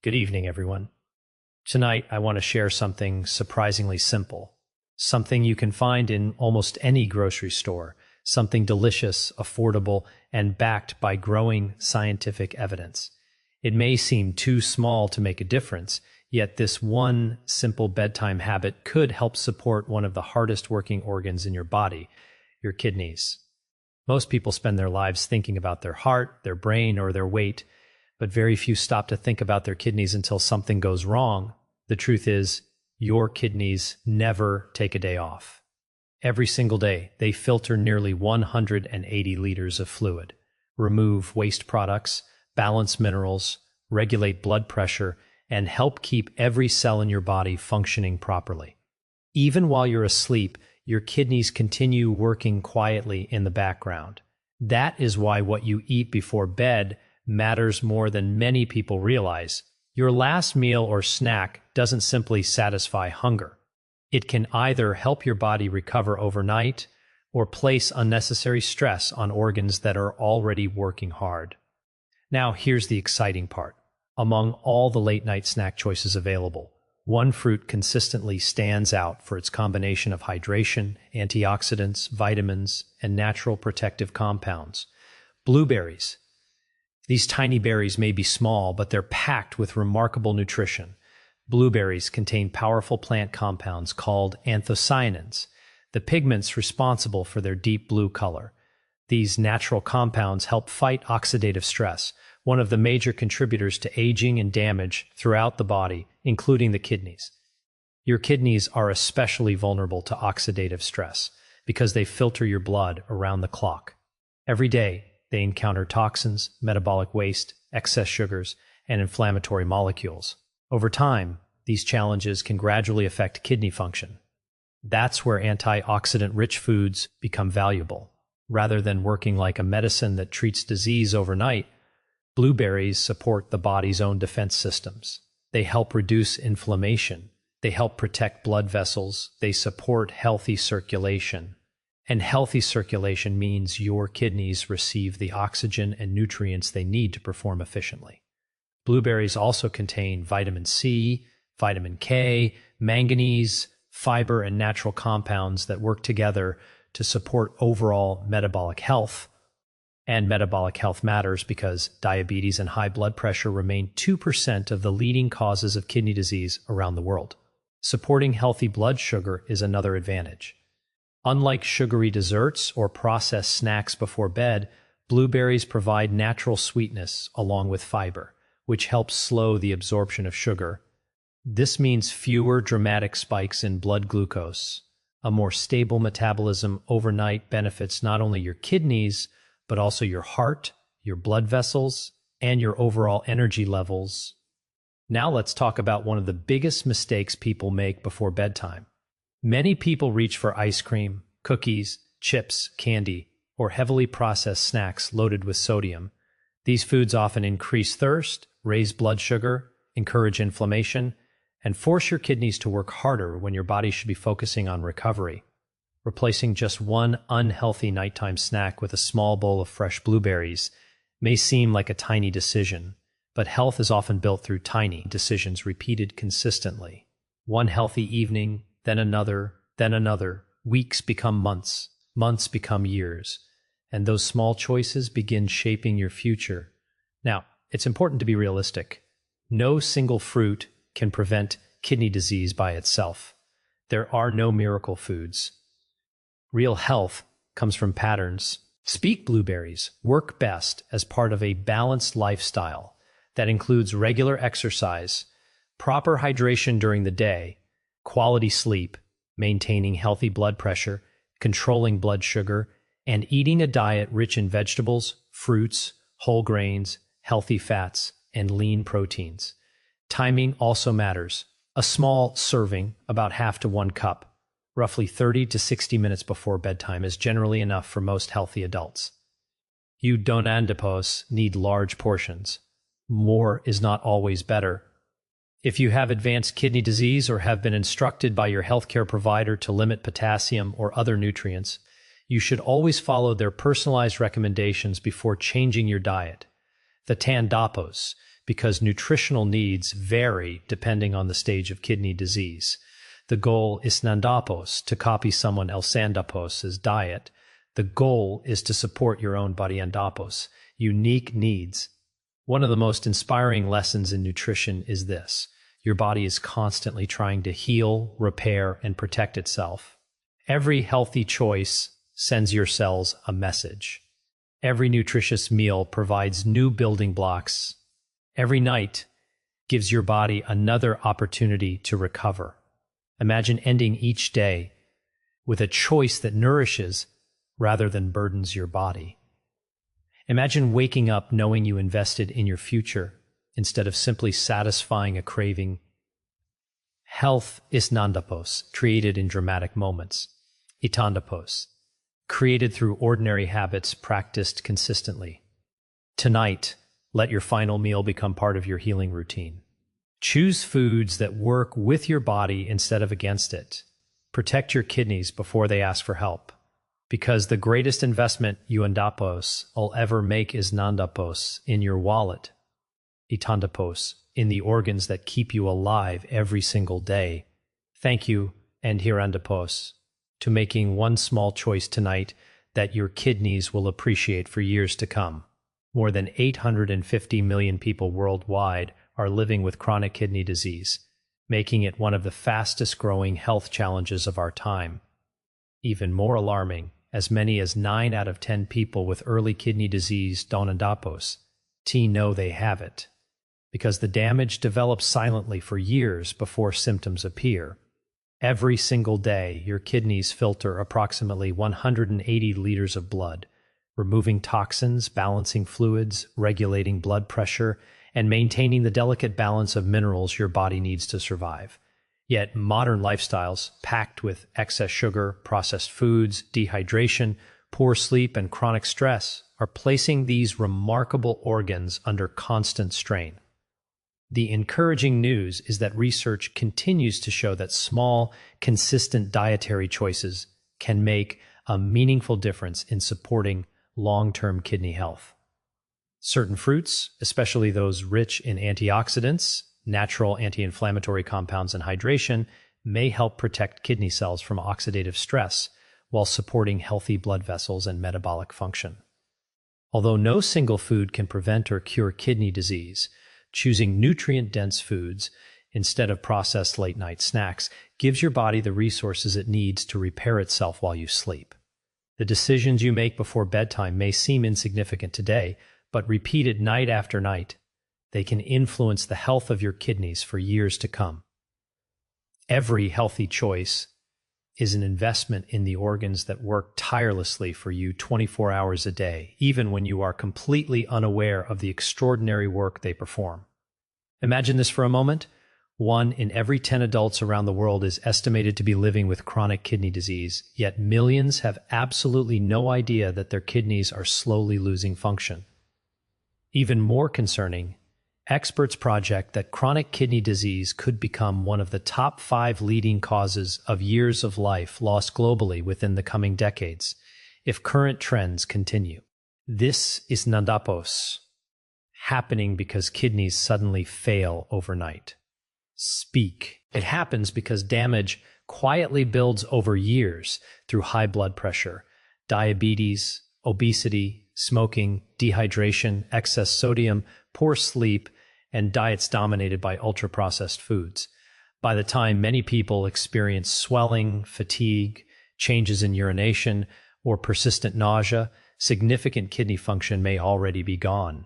Good evening, everyone. Tonight, I want to share something surprisingly simple, something you can find in almost any grocery store, something delicious, affordable, and backed by growing scientific evidence. It may seem too small to make a difference, yet this one simple bedtime habit could help support one of the hardest working organs in your body, your kidneys. Most people spend their lives thinking about their heart, their brain, or their weight, but very few stop to think about their kidneys until something goes wrong. The truth is, your kidneys never take a day off. Every single day, they filter nearly 180 liters of fluid, remove waste products, balance minerals, regulate blood pressure, and help keep every cell in your body functioning properly. Even while you're asleep, your kidneys continue working quietly in the background. That is why what you eat before bed matters more than many people realize. Your last meal or snack doesn't simply satisfy hunger. It can either help your body recover overnight or place unnecessary stress on organs that are already working hard. Now, here's the exciting part. Among all the late-night snack choices available, one fruit consistently stands out for its combination of hydration, antioxidants, vitamins, and natural protective compounds: blueberries. These tiny berries may be small, but they're packed with remarkable nutrition. Blueberries contain powerful plant compounds called anthocyanins, the pigments responsible for their deep blue color. These natural compounds help fight oxidative stress, one of the major contributors to aging and damage throughout the body, including the kidneys. Your kidneys are especially vulnerable to oxidative stress because they filter your blood around the clock. Every day, they encounter toxins, metabolic waste, excess sugars, and inflammatory molecules. Over time, these challenges can gradually affect kidney function. That's where antioxidant-rich foods become valuable. Rather than working like a medicine that treats disease overnight, blueberries support the body's own defense systems. They help reduce inflammation. They help protect blood vessels. They support healthy circulation. And healthy circulation means your kidneys receive the oxygen and nutrients they need to perform efficiently. Blueberries also contain vitamin C, vitamin K, manganese, fiber, and natural compounds that work together to support overall metabolic health. And metabolic health matters because diabetes and high blood pressure remain 2% of the leading causes of kidney disease around the world. Supporting healthy blood sugar is another advantage. Unlike sugary desserts or processed snacks before bed, blueberries provide natural sweetness along with fiber, which helps slow the absorption of sugar. This means fewer dramatic spikes in blood glucose. A more stable metabolism overnight benefits not only your kidneys, but also your heart, your blood vessels, and your overall energy levels. Now let's talk about one of the biggest mistakes people make before bedtime. Many people reach for ice cream, cookies, chips, candy, or heavily processed snacks loaded with sodium. These foods often increase thirst, raise blood sugar, encourage inflammation, and force your kidneys to work harder when your body should be focusing on recovery. Replacing just one unhealthy nighttime snack with a small bowl of fresh blueberries may seem like a tiny decision, but health is often built through tiny decisions repeated consistently. One healthy evening, then another, then another. Weeks become months, months become years, and those small choices begin shaping your future. Now, it's important to be realistic. No single fruit can prevent kidney disease by itself. There are no miracle foods. Real health comes from patterns. Speak blueberries work best as part of a balanced lifestyle that includes regular exercise, proper hydration during the day, quality sleep, maintaining healthy blood pressure, controlling blood sugar, and eating a diet rich in vegetables, fruits, whole grains, healthy fats, and lean proteins. Timing also matters. A small serving, about half to 1 cup, roughly 30 to 60 minutes before bedtime, is generally enough for most healthy adults. You don't need large portions. More is not always better. If you have advanced kidney disease or have been instructed by your healthcare provider to limit potassium or other nutrients, you should always follow their personalized recommendations before changing your diet. The tandapos, because nutritional needs vary depending on the stage of kidney disease. The goal is nandapos, to copy someone elsandapos's diet. The goal is to support your own body andapos, unique needs. One of the most inspiring lessons in nutrition is this: your body is constantly trying to heal, repair, and protect itself. Every healthy choice sends your cells a message. Every nutritious meal provides new building blocks. Every night gives your body another opportunity to recover. Imagine ending each day with a choice that nourishes rather than burdens your body. Imagine waking up knowing you invested in your future instead of simply satisfying a craving. Health is nandapos, created in dramatic moments. Itandapos, created through ordinary habits practiced consistently. Tonight, let your final meal become part of your healing routine. Choose foods that work with your body instead of against it. Protect your kidneys before they ask for help, because the greatest investment you andapos will ever make is nandapos, in your wallet. Itandapos, in the organs that keep you alive every single day. Thank you, and hirandapos, to making one small choice tonight that your kidneys will appreciate for years to come. More than 850 million people worldwide are living with chronic kidney disease, making it one of the fastest growing health challenges of our time. Even more alarming, as many as 9 out of 10 people with early kidney disease don't andapos know they have it, because the damage develops silently for years before symptoms appear. Every single day, your kidneys filter approximately 180 liters of blood, removing toxins, balancing fluids, regulating blood pressure, and maintaining the delicate balance of minerals your body needs to survive. Yet modern lifestyles, packed with excess sugar, processed foods, dehydration, poor sleep, and chronic stress, are placing these remarkable organs under constant strain. The encouraging news is that research continues to show that small, consistent dietary choices can make a meaningful difference in supporting long-term kidney health. Certain fruits, especially those rich in antioxidants, natural anti-inflammatory compounds, and hydration, may help protect kidney cells from oxidative stress while supporting healthy blood vessels and metabolic function. Although no single food can prevent or cure kidney disease, choosing nutrient-dense foods instead of processed late-night snacks gives your body the resources it needs to repair itself while you sleep. The decisions you make before bedtime may seem insignificant today, but repeated night after night, they can influence the health of your kidneys for years to come. Every healthy choice is an investment in the organs that work tirelessly for you 24 hours a day, even when you are completely unaware of the extraordinary work they perform. Imagine this for a moment. 1 in every 10 adults around the world is estimated to be living with chronic kidney disease, yet millions have absolutely no idea that their kidneys are slowly losing function. Even more concerning, experts project that chronic kidney disease could become one of the top 5 leading causes of years of life lost globally within the coming decades, if current trends continue. This is nandapos, happening because kidneys suddenly fail overnight. Speak. It happens because damage quietly builds over years through high blood pressure, diabetes, obesity, smoking, dehydration, excess sodium, poor sleep, and diets dominated by ultra-processed foods. By the time many people experience swelling, fatigue, changes in urination, or persistent nausea, significant kidney function may already be gone.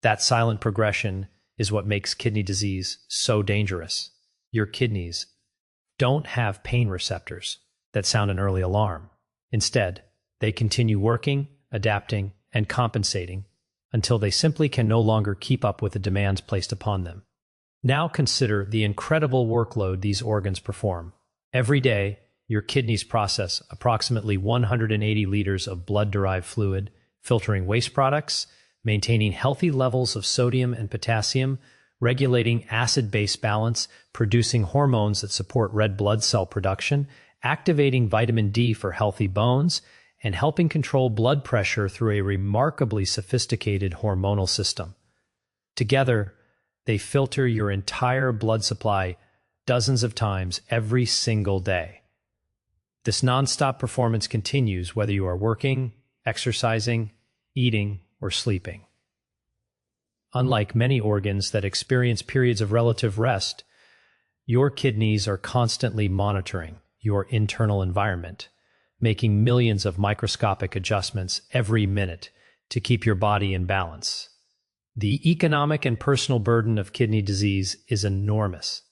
That silent progression is what makes kidney disease so dangerous. Your kidneys don't have pain receptors that sound an early alarm. Instead, they continue working, adapting, and compensating until they simply can no longer keep up with the demands placed upon them. Now consider the incredible workload these organs perform. Every day, your kidneys process approximately 180 liters of blood-derived fluid, filtering waste products, maintaining healthy levels of sodium and potassium, regulating acid-base balance, producing hormones that support red blood cell production, activating vitamin D for healthy bones, and helping control blood pressure through a remarkably sophisticated hormonal system. Together, They filter your entire blood supply dozens of times every single day. This nonstop performance continues whether you are working, exercising, eating, or sleeping. Unlike many organs that experience periods of relative rest, your kidneys are constantly monitoring your internal environment, making millions of microscopic adjustments every minute to keep your body in balance. The economic and personal burden of kidney disease is enormous.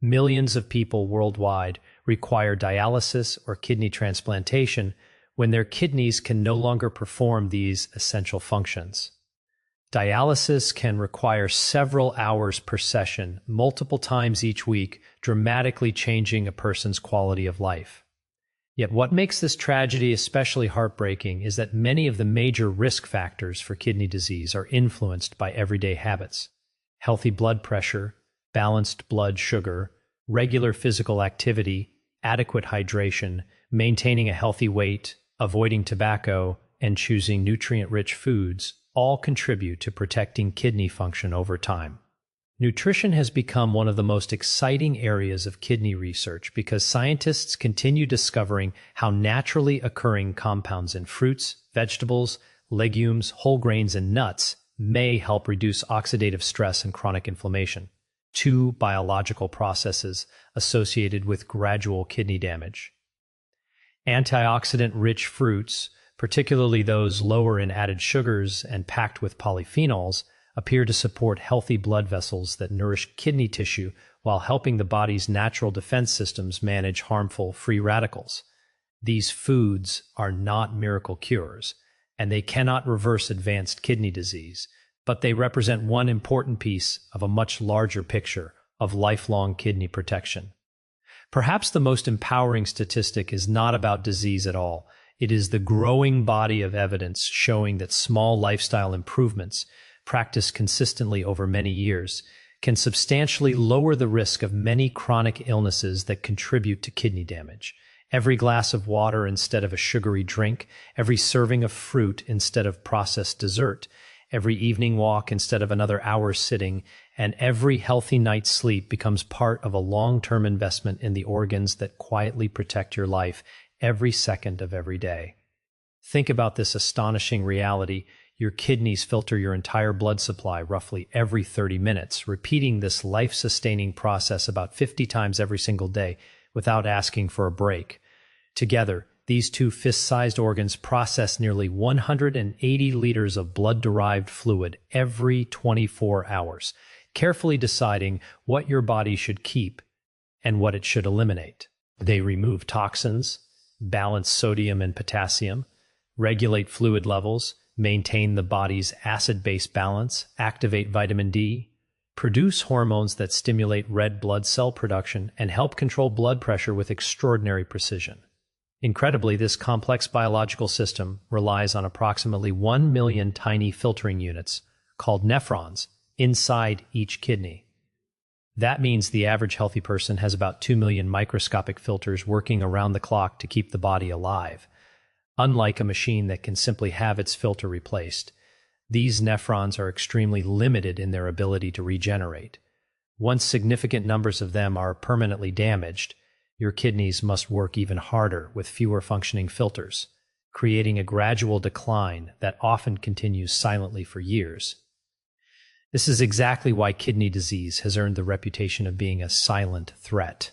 Millions of people worldwide require dialysis or kidney transplantation when their kidneys can no longer perform these essential functions. Dialysis can require several hours per session, multiple times each week, dramatically changing a person's quality of life. Yet what makes this tragedy especially heartbreaking is that many of the major risk factors for kidney disease are influenced by everyday habits. Healthy blood pressure, balanced blood sugar, regular physical activity, adequate hydration, maintaining a healthy weight, avoiding tobacco, and choosing nutrient-rich foods all contribute to protecting kidney function over time. Nutrition has become one of the most exciting areas of kidney research because scientists continue discovering how naturally occurring compounds in fruits, vegetables, legumes, whole grains, and nuts may help reduce oxidative stress and chronic inflammation, two biological processes associated with gradual kidney damage. Antioxidant-rich fruits, particularly those lower in added sugars and packed with polyphenols, appear to support healthy blood vessels that nourish kidney tissue while helping the body's natural defense systems manage harmful free radicals. These foods are not miracle cures, and they cannot reverse advanced kidney disease, but they represent one important piece of a much larger picture of lifelong kidney protection. Perhaps the most empowering statistic is not about disease at all. It is the growing body of evidence showing that small lifestyle improvements, practiced consistently over many years, can substantially lower the risk of many chronic illnesses that contribute to kidney damage. Every glass of water instead of a sugary drink, every serving of fruit instead of processed dessert, every evening walk instead of another hour sitting, and every healthy night's sleep becomes part of a long-term investment in the organs that quietly protect your life every second of every day. Think about this astonishing reality. Your kidneys filter your entire blood supply roughly every 30 minutes, repeating this life-sustaining process about 50 times every single day without asking for a break. Together, these two fist-sized organs process nearly 180 liters of blood-derived fluid every 24 hours, carefully deciding what your body should keep and what it should eliminate. They remove toxins, balance sodium and potassium, regulate fluid levels, maintain the body's acid-base balance, activate vitamin D, produce hormones that stimulate red blood cell production, and help control blood pressure with extraordinary precision. Incredibly, this complex biological system relies on approximately 1 million tiny filtering units, called nephrons, inside each kidney. That means the average healthy person has about 2 million microscopic filters working around the clock to keep the body alive. Unlike a machine that can simply have its filter replaced, these nephrons are extremely limited in their ability to regenerate. Once significant numbers of them are permanently damaged, your kidneys must work even harder with fewer functioning filters, creating a gradual decline that often continues silently for years. This is exactly why kidney disease has earned the reputation of being a silent threat.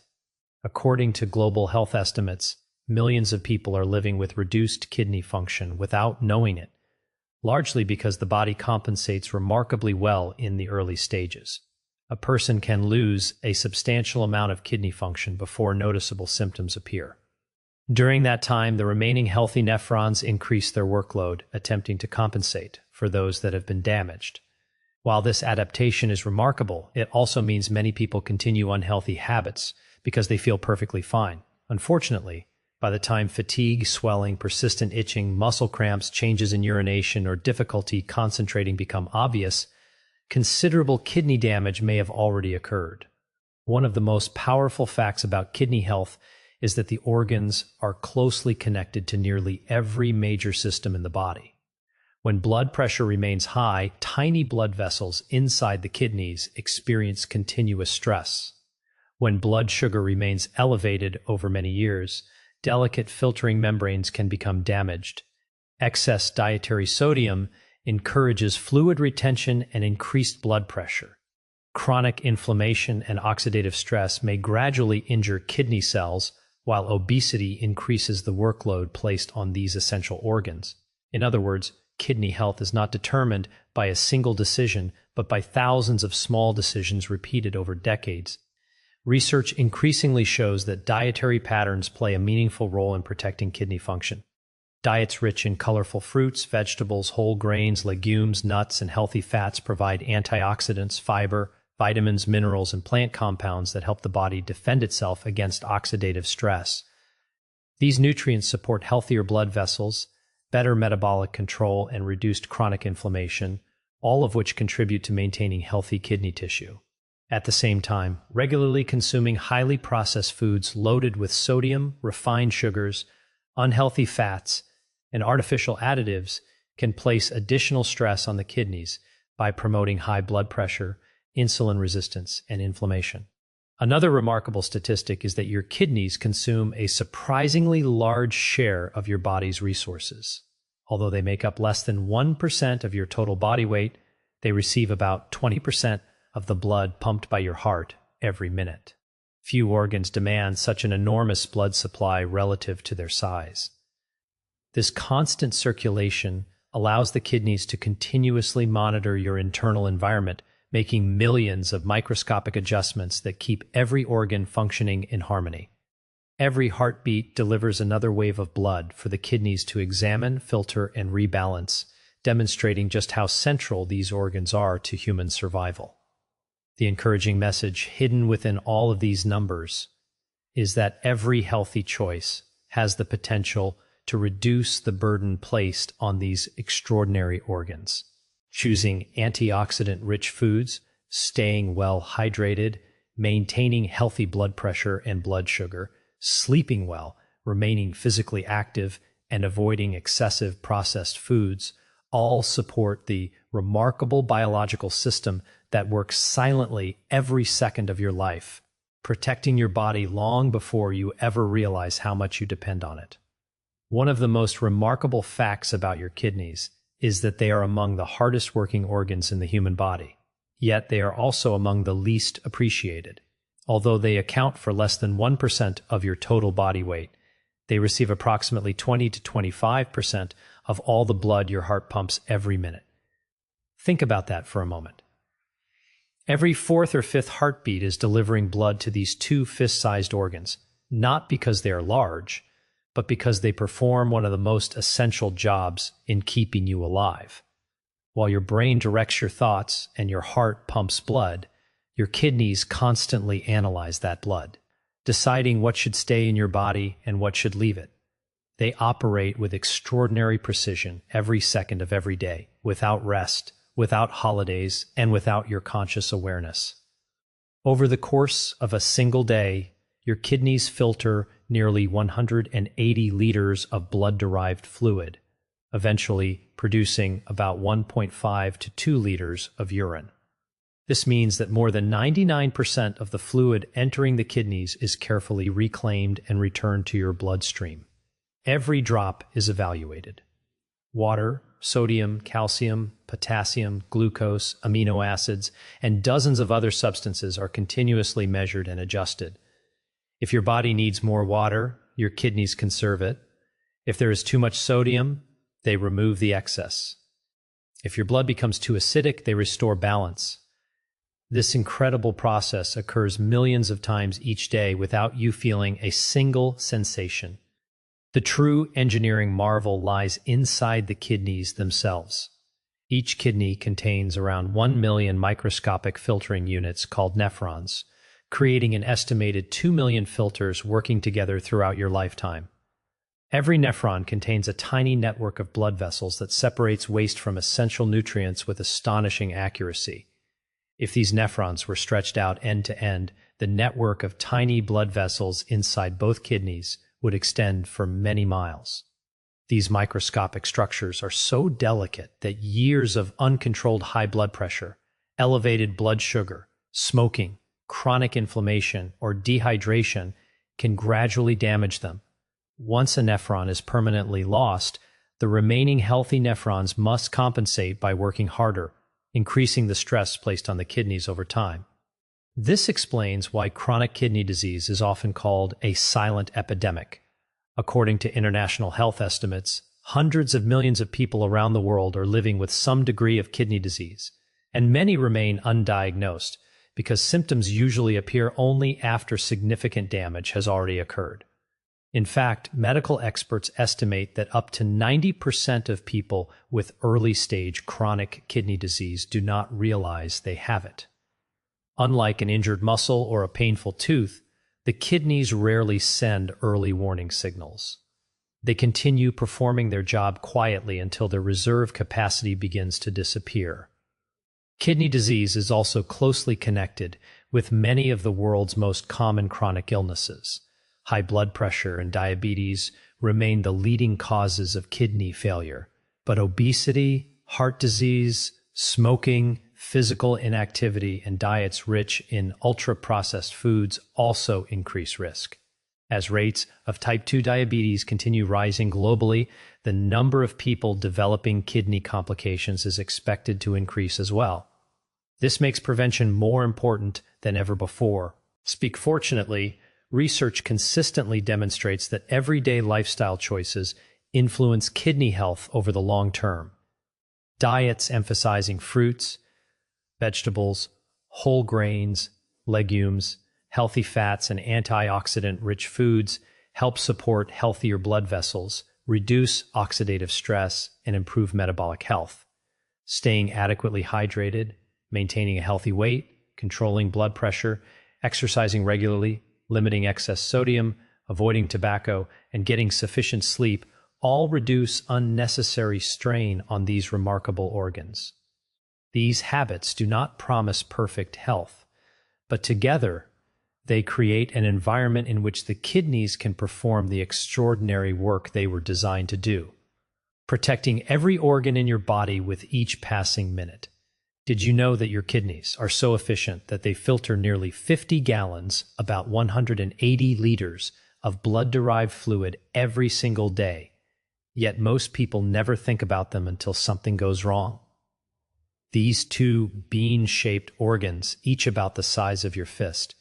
According to global health estimates, millions of people are living with reduced kidney function without knowing it, largely because the body compensates remarkably well in the early stages. A person can lose a substantial amount of kidney function before noticeable symptoms appear. During that time, the remaining healthy nephrons increase their workload, attempting to compensate for those that have been damaged. While this adaptation is remarkable, it also means many people continue unhealthy habits because they feel perfectly fine. Unfortunately, by the time fatigue, swelling, persistent itching, muscle cramps, changes in urination, or difficulty concentrating become obvious, considerable kidney damage may have already occurred. One of the most powerful facts about kidney health is that the organs are closely connected to nearly every major system in the body. When blood pressure remains high, tiny blood vessels inside the kidneys experience continuous stress. When blood sugar remains elevated over many years, delicate filtering membranes can become damaged. Excess dietary sodium encourages fluid retention and increased blood pressure. Chronic inflammation and oxidative stress may gradually injure kidney cells, while obesity increases the workload placed on these essential organs. In other words, kidney health is not determined by a single decision, but by thousands of small decisions repeated over decades. Research increasingly shows that dietary patterns play a meaningful role in protecting kidney function. Diets rich in colorful fruits, vegetables, whole grains, legumes, nuts, and healthy fats provide antioxidants, fiber, vitamins, minerals, and plant compounds that help the body defend itself against oxidative stress. These nutrients support healthier blood vessels, better metabolic control, and reduced chronic inflammation, all of which contribute to maintaining healthy kidney tissue. At the same time, regularly consuming highly processed foods loaded with sodium, refined sugars, unhealthy fats, and artificial additives can place additional stress on the kidneys by promoting high blood pressure, insulin resistance, and inflammation. Another remarkable statistic is that your kidneys consume a surprisingly large share of your body's resources. Although they make up less than 1% of your total body weight, they receive about 20% of the blood pumped by your heart every minute. Few organs demand such an enormous blood supply relative to their size. This constant circulation allows the kidneys to continuously monitor your internal environment, making millions of microscopic adjustments that keep every organ functioning in harmony. Every heartbeat delivers another wave of blood for the kidneys to examine, filter, and rebalance, demonstrating just how central these organs are to human survival. The encouraging message hidden within all of these numbers is that every healthy choice has the potential to reduce the burden placed on these extraordinary organs. Choosing antioxidant-rich foods, staying well hydrated, maintaining healthy blood pressure and blood sugar, sleeping well, remaining physically active, and avoiding excessive processed foods all support the remarkable biological system that works silently every second of your life, protecting your body long before you ever realize how much you depend on it. One of the most remarkable facts about your kidneys is that they are among the hardest working organs in the human body, yet they are also among the least appreciated. Although they account for less than 1% of your total body weight, they receive approximately 20 to 25% of all the blood your heart pumps every minute. Think about that for a moment. Every fourth or fifth heartbeat is delivering blood to these two fist-sized organs, not because they are large, but because they perform one of the most essential jobs in keeping you alive. While your brain directs your thoughts and your heart pumps blood, your kidneys constantly analyze that blood, deciding what should stay in your body and what should leave it. They operate with extraordinary precision every second of every day, without rest, without holidays, and without your conscious awareness. Over the course of a single day, your kidneys filter nearly 180 liters of blood-derived fluid, eventually producing about 1.5 to 2 liters of urine. This means that more than 99% of the fluid entering the kidneys is carefully reclaimed and returned to your bloodstream. Every drop is evaluated. Water, sodium, calcium, potassium, glucose, amino acids, and dozens of other substances are continuously measured and adjusted. If your body needs more water, your kidneys conserve it. If there is too much sodium, they remove the excess. If your blood becomes too acidic, they restore balance. This incredible process occurs millions of times each day without you feeling a single sensation. The true engineering marvel lies inside the kidneys themselves. Each kidney contains around 1 million microscopic filtering units called nephrons, creating an estimated 2 million filters working together throughout your lifetime. Every nephron contains a tiny network of blood vessels that separates waste from essential nutrients with astonishing accuracy. If these nephrons were stretched out end to end, the network of tiny blood vessels inside both kidneys would extend for many miles. These microscopic structures are so delicate that years of uncontrolled high blood pressure, elevated blood sugar, smoking, chronic inflammation, or dehydration can gradually damage them. Once a nephron is permanently lost, the remaining healthy nephrons must compensate by working harder, increasing the stress placed on the kidneys over time. This explains why chronic kidney disease is often called a silent epidemic. According to international health estimates, hundreds of millions of people around the world are living with some degree of kidney disease, and many remain undiagnosed because symptoms usually appear only after significant damage has already occurred. In fact, medical experts estimate that up to 90% of people with early-stage chronic kidney disease do not realize they have it. Unlike an injured muscle or a painful tooth, the kidneys rarely send early warning signals. They continue performing their job quietly until their reserve capacity begins to disappear. Kidney disease is also closely connected with many of the world's most common chronic illnesses. High blood pressure and diabetes remain the leading causes of kidney failure, but obesity, heart disease, smoking, physical inactivity, and diets rich in ultra-processed foods also increase risk. As rates of type 2 diabetes continue rising globally, the number of people developing kidney complications is expected to increase as well. This makes prevention more important than ever before. Fortunately, research consistently demonstrates that everyday lifestyle choices influence kidney health over the long term. Diets emphasizing fruits, vegetables, whole grains, legumes, healthy fats, and antioxidant-rich foods help support healthier blood vessels, reduce oxidative stress, and improve metabolic health. Staying adequately hydrated, maintaining a healthy weight, controlling blood pressure, exercising regularly, limiting excess sodium, avoiding tobacco, and getting sufficient sleep all reduce unnecessary strain on these remarkable organs. These habits do not promise perfect health, but together they create an environment in which the kidneys can perform the extraordinary work they were designed to do, protecting every organ in your body with each passing minute. Did you know that your kidneys are so efficient that they filter nearly 50 gallons, about 180 liters, of blood-derived fluid every single day? Yet most people never think about them until something goes wrong. These two bean-shaped organs, each about the size of your fist,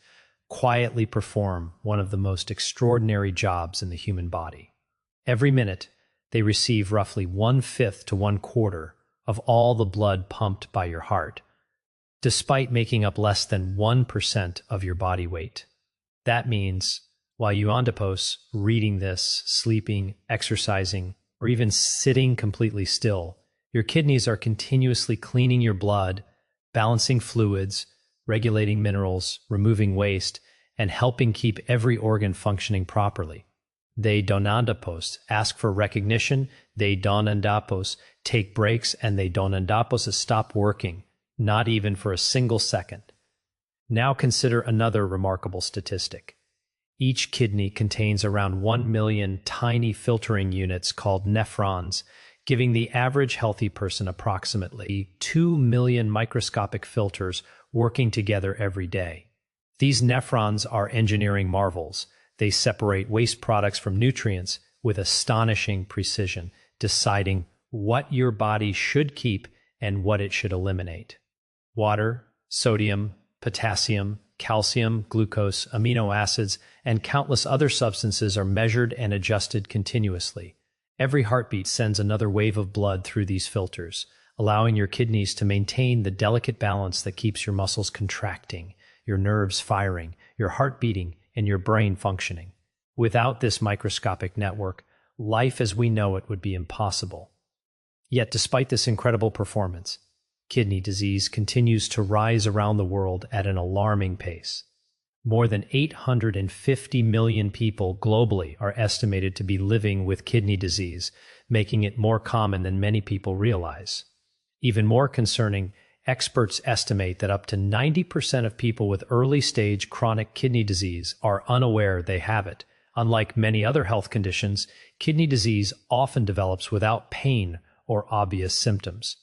quietly perform one of the most extraordinary jobs in the human body. Every minute, they receive roughly 1/5 to 1/4 of all the blood pumped by your heart, despite making up less than 1% of your body weight. That means, while you andipose, reading this, sleeping, exercising, or even sitting completely still, your kidneys are continuously cleaning your blood, balancing fluids, regulating minerals, removing waste, and helping keep every organ functioning properly. They don't andipose, ask for recognition, they don't andipose, take breaks, and they don't andipose stop working, not even for a single second. Now consider another remarkable statistic. Each kidney contains around 1 million tiny filtering units called nephrons, giving the average healthy person approximately 2 million microscopic filters working together every day. These nephrons are engineering marvels. They separate waste products from nutrients with astonishing precision, deciding what your body should keep and what it should eliminate. Water, sodium, potassium, calcium, glucose, amino acids, and countless other substances are measured and adjusted continuously. Every heartbeat sends another wave of blood through these filters, allowing your kidneys to maintain the delicate balance that keeps your muscles contracting, your nerves firing, your heart beating, and your brain functioning. Without this microscopic network, life as we know it would be impossible. Yet despite this incredible performance, kidney disease continues to rise around the world at an alarming pace. More than 850 million people globally are estimated to be living with kidney disease, making it more common than many people realize. Even more concerning, experts estimate that up to 90% of people with early-stage chronic kidney disease are unaware they have it, Unlike many other health conditions, kidney disease often develops without pain or obvious symptoms.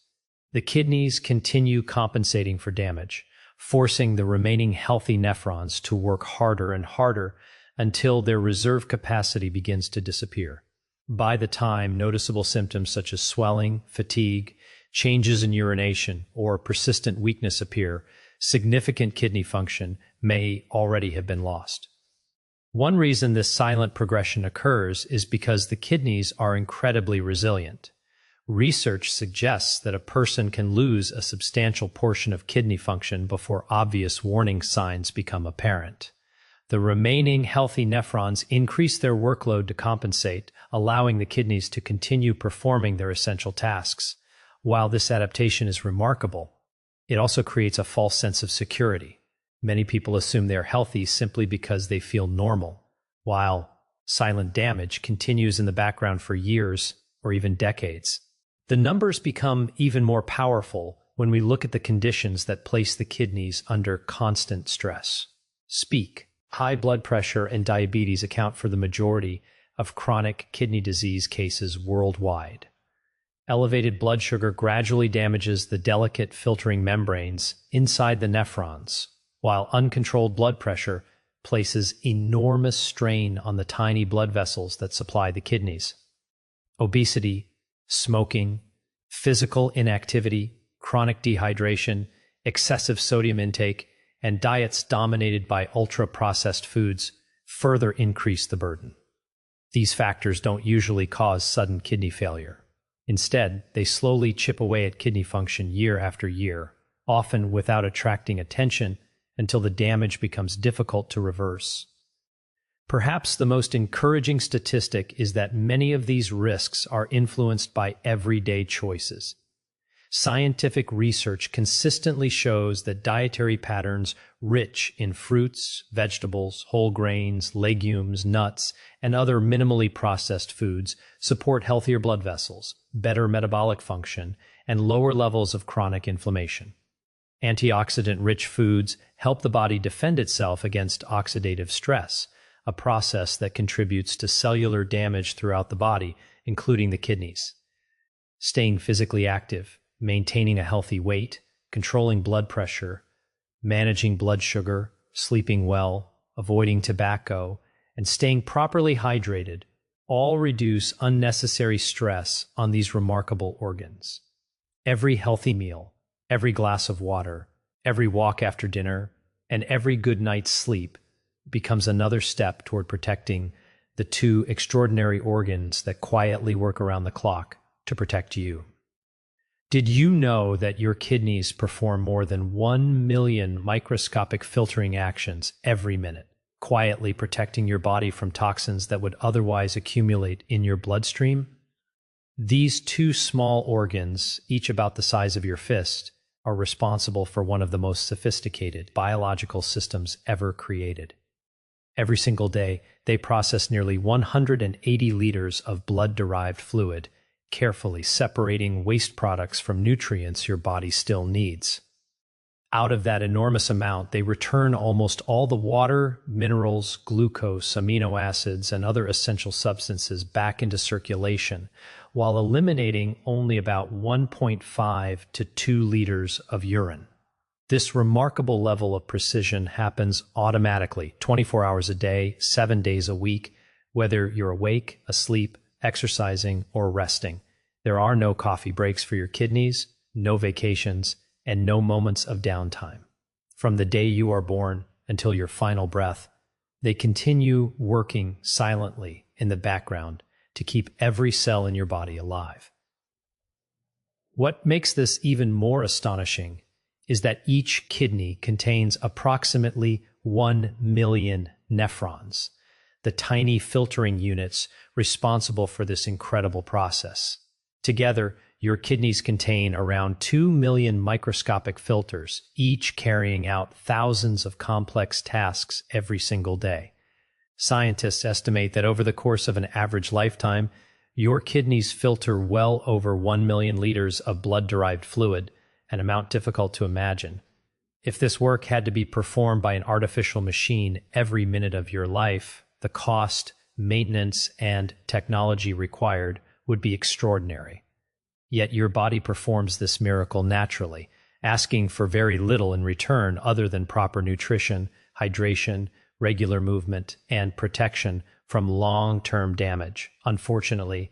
The kidneys continue compensating for damage, forcing the remaining healthy nephrons to work harder and harder until their reserve capacity begins to disappear. By the time noticeable symptoms such as swelling, fatigue, changes in urination, or persistent weakness appear, significant kidney function may already have been lost. One reason this silent progression occurs is because the kidneys are incredibly resilient. Research suggests that a person can lose a substantial portion of kidney function before obvious warning signs become apparent. The remaining healthy nephrons increase their workload to compensate, allowing the kidneys to continue performing their essential tasks. While this adaptation is remarkable, it also creates a false sense of security. Many people assume they're healthy simply because they feel normal, while silent damage continues in the background for years or even decades. The numbers become even more powerful when we look at the conditions that place the kidneys under constant stress. High blood pressure and diabetes account for the majority of chronic kidney disease cases worldwide. Elevated blood sugar gradually damages the delicate filtering membranes inside the nephrons, while uncontrolled blood pressure places enormous strain on the tiny blood vessels that supply the kidneys. Obesity, smoking, physical inactivity, chronic dehydration, excessive sodium intake, and diets dominated by ultra-processed foods further increase the burden. These factors don't usually cause sudden kidney failure. Instead, they slowly chip away at kidney function year after year, often without attracting attention until the damage becomes difficult to reverse. Perhaps the most encouraging statistic is that many of these risks are influenced by everyday choices. Scientific research consistently shows that dietary patterns rich in fruits, vegetables, whole grains, legumes, nuts, and other minimally processed foods support healthier blood vessels, better metabolic function, and lower levels of chronic inflammation. Antioxidant-rich foods help the body defend itself against oxidative stress, a process that contributes to cellular damage throughout the body, including the kidneys. Staying physically active, maintaining a healthy weight, controlling blood pressure, managing blood sugar, sleeping well, avoiding tobacco, and staying properly hydrated all reduce unnecessary stress on these remarkable organs. Every healthy meal, every glass of water, every walk after dinner, and every good night's sleep becomes another step toward protecting the two extraordinary organs that quietly work around the clock to protect you. Did you know that your kidneys perform more than 1 million microscopic filtering actions every minute, quietly protecting your body from toxins that would otherwise accumulate in your bloodstream? These two small organs, each about the size of your fist, are responsible for one of the most sophisticated biological systems ever created. Every single day, they process nearly 180 liters of blood-derived fluid, carefully separating waste products from nutrients your body still needs. Out of that enormous amount, they return almost all the water, minerals, glucose, amino acids, and other essential substances back into circulation, while eliminating only about 1.5 to 2 liters of urine. This remarkable level of precision happens automatically, 24 hours a day, 7 days a week, whether you're awake, asleep, exercising, or resting. There are no coffee breaks for your kidneys, no vacations, and no moments of downtime. From the day you are born until your final breath, they continue working silently in the background to keep every cell in your body alive. What makes this even more astonishing is that each kidney contains approximately 1 million nephrons, the tiny filtering units responsible for this incredible process. Together, your kidneys contain around 2 million microscopic filters, each carrying out thousands of complex tasks every single day. Scientists estimate that over the course of an average lifetime, your kidneys filter well over 1 million liters of blood-derived fluid, an amount difficult to imagine. If this work had to be performed by an artificial machine every minute of your life, the cost, maintenance, and technology required would be extraordinary. Yet your body performs this miracle naturally, asking for very little in return other than proper nutrition, hydration, regular movement, and protection from long-term damage. Unfortunately,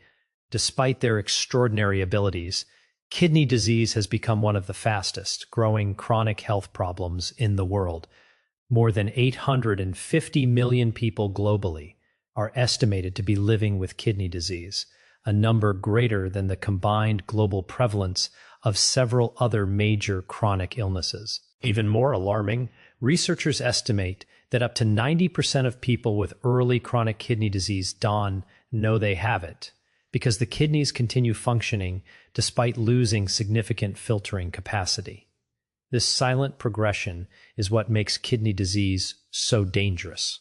despite their extraordinary abilities, kidney disease has become one of the fastest growing chronic health problems in the world. More than 850 million people globally are estimated to be living with kidney disease, a number greater than the combined global prevalence of several other major chronic illnesses. Even more alarming, researchers estimate that up to 90% of people with early chronic kidney disease don't know they have it, because the kidneys continue functioning despite losing significant filtering capacity. This silent progression is what makes kidney disease so dangerous.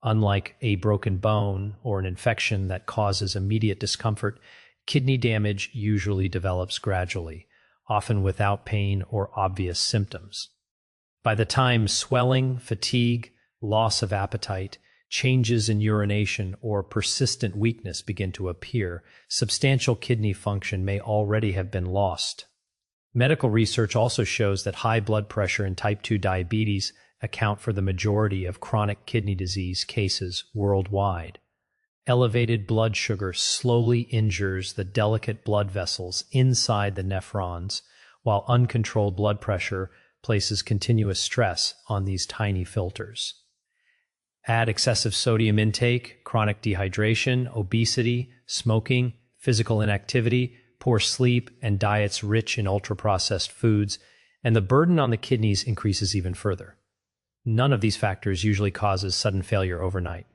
Unlike a broken bone or an infection that causes immediate discomfort, kidney damage usually develops gradually, often without pain or obvious symptoms. By the time swelling, fatigue, loss of appetite, changes in urination, or persistent weakness begin to appear, substantial kidney function may already have been lost. Medical research also shows that high blood pressure and type 2 diabetes account for the majority of chronic kidney disease cases worldwide. Elevated blood sugar slowly injures the delicate blood vessels inside the nephrons, while uncontrolled blood pressure places continuous stress on these tiny filters. Add excessive sodium intake, chronic dehydration, obesity, smoking, physical inactivity, poor sleep, and diets rich in ultra-processed foods, and the burden on the kidneys increases even further. None of these factors usually causes sudden failure overnight.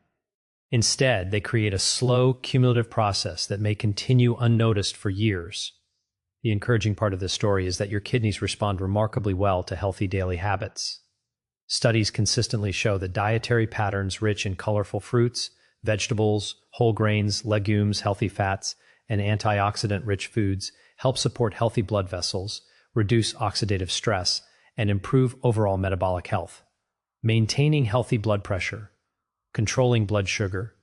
Instead, they create a slow, cumulative process that may continue unnoticed for years. The encouraging part of this story is that your kidneys respond remarkably well to healthy daily habits. Studies consistently show that dietary patterns rich in colorful fruits, vegetables, whole grains, legumes, healthy fats, and antioxidant-rich foods help support healthy blood vessels, reduce oxidative stress, and improve overall metabolic health. Maintaining healthy blood pressure, controlling blood sugar,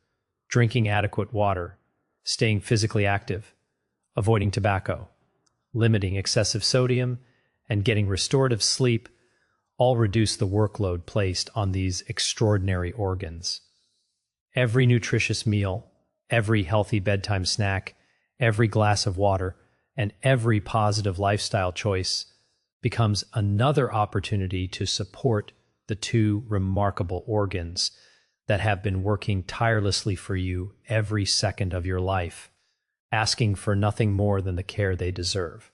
drinking adequate water, staying physically active, avoiding tobacco, limiting excessive sodium, and getting restorative sleep all reduce the workload placed on these extraordinary organs. Every nutritious meal, every healthy bedtime snack, every glass of water, and every positive lifestyle choice becomes another opportunity to support the two remarkable organs that have been working tirelessly for you every second of your life, asking for nothing more than the care they deserve.